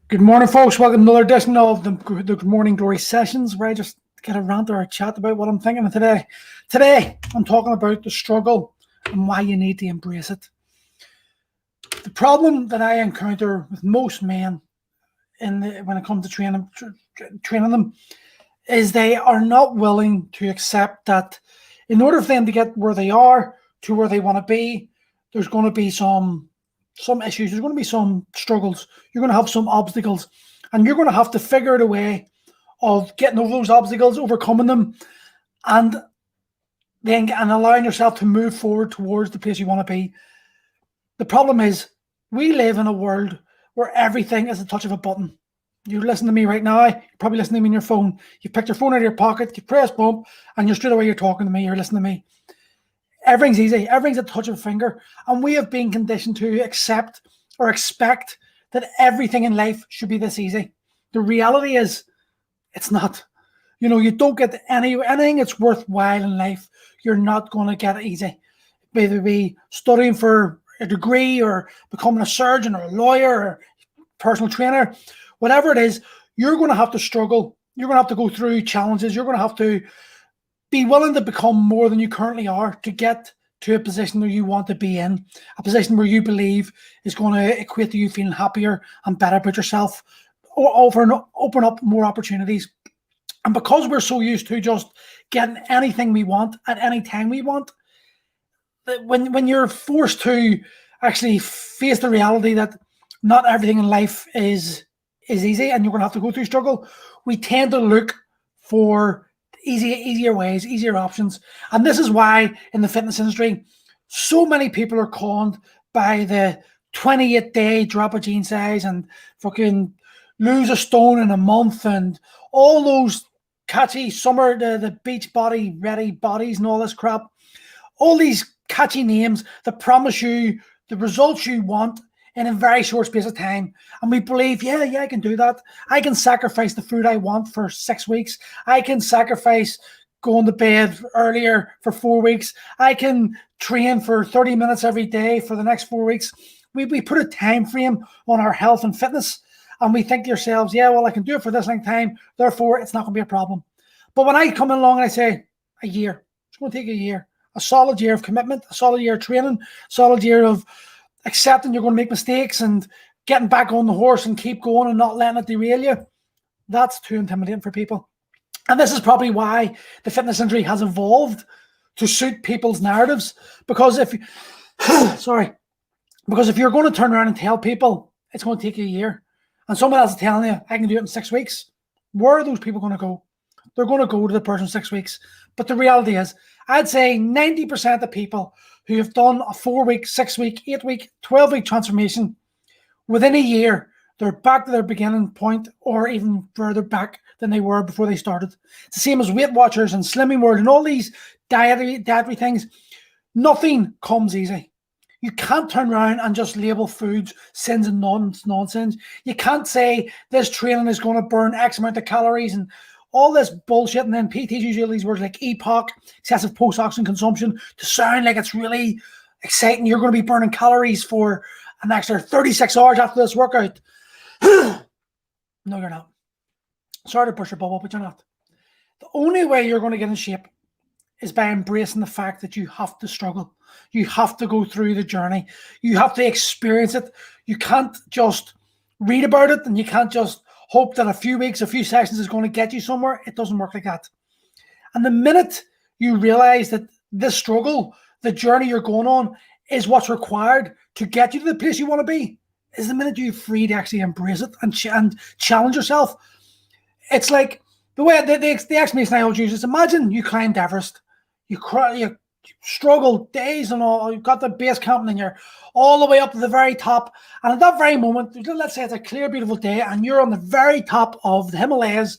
Good morning, folks. Welcome to another edition of the Good Morning Glory Sessions, where I just get a rant or a chat about what I'm thinking of today. Today, I'm talking about the struggle and why you need to embrace it. The problem that I encounter with most men when it comes to training them is they are not willing to accept that in order for them to get where they are to where they want to be, there's going to be some issues. There's going to be some struggles. You're going to have some obstacles, and you're going to have to figure out a way of getting over those obstacles, overcoming them, and allowing yourself to move forward towards the place you want to be. The problem is we live in a world where everything is a touch of a button. You're listening to me right now. You're probably listening to me on your phone. You picked your phone out of your pocket, you press bump, and you're straight away you're talking to me. You're listening to me. Everything's easy. Everything's a touch of a finger. And we have been conditioned to accept or expect that everything in life should be this easy. The reality is it's not. You don't get anything that's worthwhile in life. You're not going to get it easy. Whether it be studying for a degree or becoming a surgeon or a lawyer or personal trainer, whatever it is, you're going to have to struggle. You're going to have to go through challenges. You're going to have to be willing to become more than you currently are to get to a position where you want to be in, a position where you believe is going to equate to you feeling happier and better about yourself, or open up more opportunities. And because we're so used to just getting anything we want at any time we want, that when you're forced to actually face the reality that not everything in life is easy and you're going to have to go through struggle, we tend to look for easier ways, easier options. And this is why in the fitness industry, so many people are conned by the 28-day drop a jean size and fucking lose a stone in a month and all those catchy summer, the beach body ready bodies and all this crap. All these catchy names that promise you the results you want in a very short space of time. And we believe, yeah, I can do that. I can sacrifice the food I want for 6 weeks. I can sacrifice going to bed earlier for 4 weeks. I can train for 30 minutes every day for the next 4 weeks. We put a time frame on our health and fitness, and we think to ourselves, yeah, well, I can do it for this long time, therefore it's not going to be a problem. But when I come along and I say a year, it's going to take a year, a solid year of commitment, a solid year of training, a solid year of accepting you're going to make mistakes and getting back on the horse and keep going and not letting it derail you, that's too intimidating for people. And this is probably why the fitness industry has evolved to suit people's narratives. Because if you're going to turn around and tell people it's going to take you a year and someone else is telling you I can do it in 6 weeks, where are those people going to go? They're going to go to the person 6 weeks. But the reality is, I'd say 90% of people who have done a 4-week, 6-week, 8-week, 12-week transformation, within a year, they're back to their beginning point or even further back than they were before they started. It's the same as Weight Watchers and Slimming World and all these dietary things. Nothing comes easy. You can't turn around and just label foods sins and nonsense. You can't say this training is going to burn X amount of calories and all this bullshit, and then PTs use these words like EPOC, excessive post-oxidant consumption, to sound like it's really exciting. You're going to be burning calories for an extra 36 hours after this workout. No, you're not. Sorry to push your bubble, but you're not. The only way you're going to get in shape is by embracing the fact that you have to struggle. You have to go through the journey. You have to experience it. You can't just read about it, and you can't just hope that a few weeks, a few sessions is going to get you somewhere. It doesn't work like that. And the minute you realize that this struggle, the journey you're going on, is what's required to get you to the place you want to be, is the minute you're free to actually embrace it and challenge yourself. It's like the way the explanation I always use is, imagine you climbed Everest. You struggle days and all. You've got the base camp and you're all the way up to the very top. And at that very moment, let's say it's a clear, beautiful day and you're on the very top of the Himalayas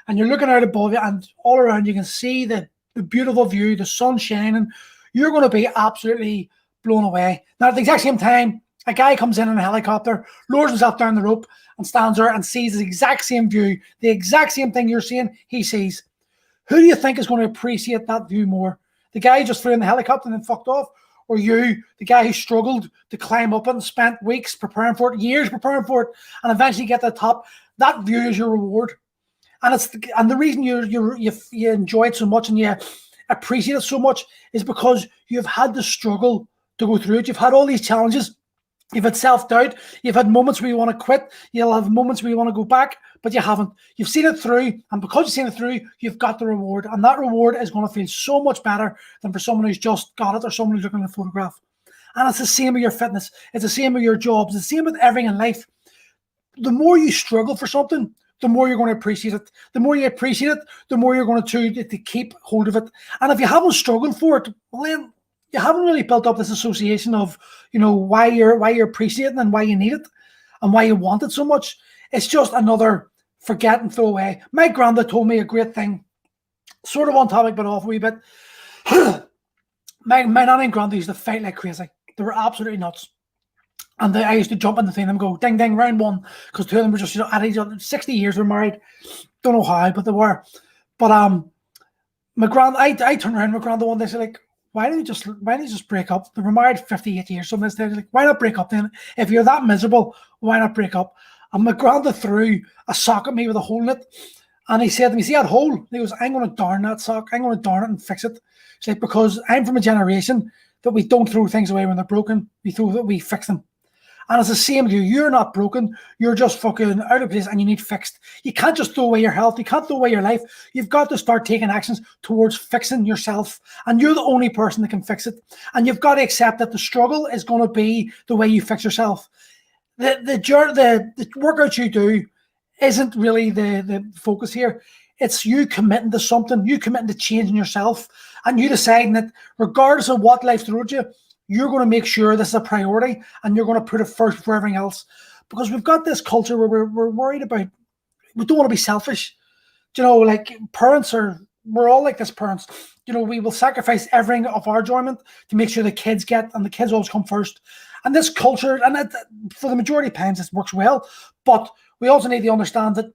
and you're looking out above you and all around you can see the beautiful view, the sun shining. You're going to be absolutely blown away. Now, at the exact same time, a guy comes in a helicopter, lowers himself down the rope and stands there and sees the exact same view, the exact same thing you're seeing, he sees. Who do you think is going to appreciate that view more? The guy who just flew in the helicopter and then fucked off, or you, the guy who struggled to climb up it and spent weeks preparing for it, years preparing for it, and eventually get to the top, that view is your reward. And the reason you enjoy it so much and you appreciate it so much is because you've had the struggle to go through it. You've had all these challenges. You've had self-doubt. You've had moments where you want to quit. You'll have moments where you want to go back, but you haven't. You've seen it through, and because you've seen it through, you've got the reward. And that reward is going to feel so much better than for someone who's just got it or someone who's looking at a photograph. And it's the same with your fitness. It's the same with your jobs. It's the same with everything in life. The more you struggle for something, the more you're going to appreciate it. The more you appreciate it, the more you're going to keep hold of it. And if you haven't struggled for it, well then you haven't really built up this association of, why you're appreciating and why you need it and why you want it so much. It's just another forget and throw away. My granddad told me a great thing, sort of on topic, but off a wee bit. my nanny and granddad used to fight like crazy. They were absolutely nuts. And I used to jump in the thing and go, ding, ding, round one. Because two of them were just, at each other. 60 years were married. Don't know how, but they were. But I turned around to my granddad one day and said, like, why don't you just break up? They were married 58 years. So this day, like, why not break up then? If you're that miserable, why not break up? And my granddad threw a sock at me with a hole in it. And he said to me, see that hole? And he goes, I'm going to darn that sock. I'm going to darn it and fix it. He's like, because I'm from a generation that we don't throw things away when they're broken. We fix them. And it's the same with you. You're not broken. You're just fucking out of place and you need fixed. You can't just throw away your health. You can't throw away your life. You've got to start taking actions towards fixing yourself. And you're the only person that can fix it. And you've got to accept that the struggle is going to be the way you fix yourself. The workouts you do isn't really the focus here. It's you committing to something. You committing to changing yourself. And you deciding that regardless of what life throws you, you're going to make sure this is a priority and you're going to put it first before everything else. Because we've got this culture where we're worried about, we don't want to be selfish. Like we're all like this parents. We will sacrifice everything of our enjoyment to make sure the kids get, and the kids always come first. And this culture, for the majority of times, this works well. But we also need to understand that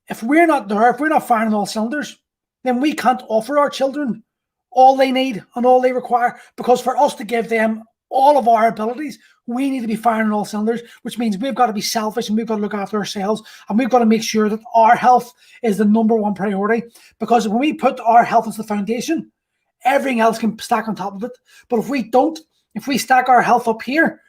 if we're not there, if we're not firing all cylinders, then we can't offer our children all they need and all they require, because for us to give them all of our abilities, we need to be firing on all cylinders, which means we've got to be selfish and we've got to look after ourselves and we've got to make sure that our health is the number one priority, because when we put our health as the foundation, everything else can stack on top of it. But if we don't, if we stack our health up here,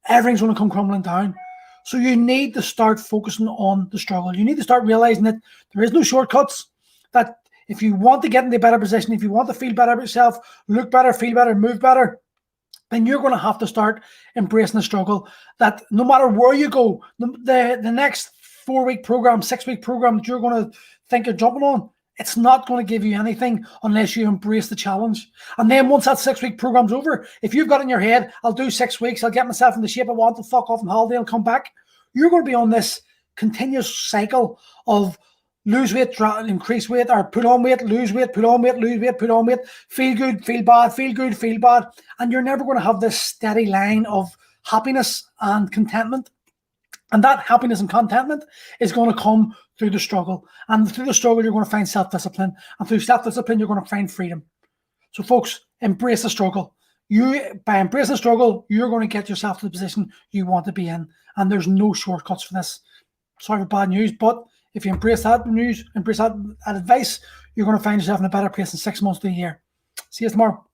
everything's going to come crumbling down. So you need to start focusing on the struggle. You need to start realizing that there is no shortcuts, that if you want to get into a better position, if you want to feel better about yourself, look better, feel better, move better, then you're going to have to start embracing the struggle. That no matter where you go, the next 4-week program, 6-week program that you're going to think you're jumping on, it's not going to give you anything unless you embrace the challenge. And then once that 6-week program's over, if you've got in your head, I'll do 6 weeks, I'll get myself in the shape I want to, fuck off on holiday, I'll come back, you're going to be on this continuous cycle of lose weight, increase weight, or put on weight, lose weight, put on weight, lose weight, put on weight, feel good, feel bad, feel good, feel bad. And you're never going to have this steady line of happiness and contentment. And that happiness and contentment is going to come through the struggle. And through the struggle, you're going to find self-discipline. And through self-discipline, you're going to find freedom. So folks, embrace the struggle. By embracing the struggle, you're going to get yourself to the position you want to be in. And there's no shortcuts for this. Sorry for bad news, but if you embrace that news, embrace that advice, you're going to find yourself in a better place in 6 months to a year. See you tomorrow.